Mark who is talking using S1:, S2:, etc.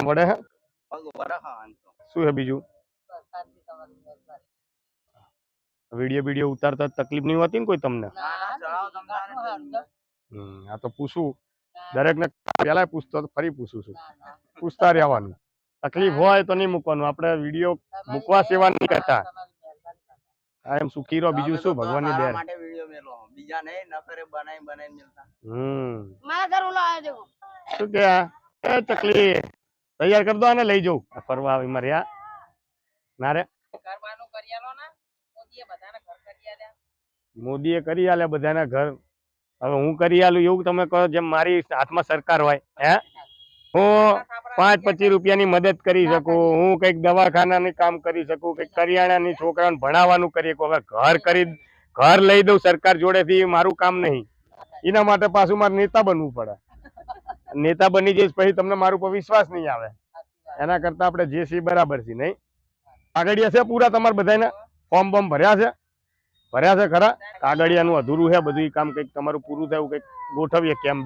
S1: પડે હે શું હે બીજું વિડીયો ઉતારતા તકલીફ નહીં હોતી ને કોઈ તમને? આ તો પૂછું દરેક ને પેલા પૂછતો ફરી પૂછું છું, પૂછતા રહેવાનું. તકલીફ હોય તો નહીં મૂકવાનું, આપણે વિડીયો મૂકવા સેવા નહીં કરતા. એમ સુખી રહો, બીજું શું ભગવાનની દયા. શું કે ચકલી તૈયાર કરી દો અને લઈ જવું ફરવા આવી મર્યા ના રે. મોદીએ કરી આલ્યા બધાના ઘર, હવે હું કરી આલું એવું તમે કહો? જેમ મારી હાથમાં સરકાર હોય હે, હું 5-25 રૂપિયાની મદદ કરી શકું, હું કઈક દવાખાનાની કામ કરી શકું, કઈક કરિયાણાની છોકરાઓને ભણાવવાનું કરી શકું. હવે ઘર લઈ દઉં સરકાર જોડેથી, મારું કામ નહીં. એના માટે પાછું મારે નેતા બનવું પડે. નેતા બની જઈશ પછી તમને મારું પર વિશ્વાસ નહીં આવે. એના કરતા આપણે જે છીએ બરાબર છે નહીં. કાગળિયા છે પૂરા તમારે બધાને? ફોર્મ બોર્મ ભર્યા છે ખરા? કાગળિયાનું અધૂરું છે બધું કામ, કંઈક તમારું પૂરું થયું કંઈક ગોઠવીએ કેમ.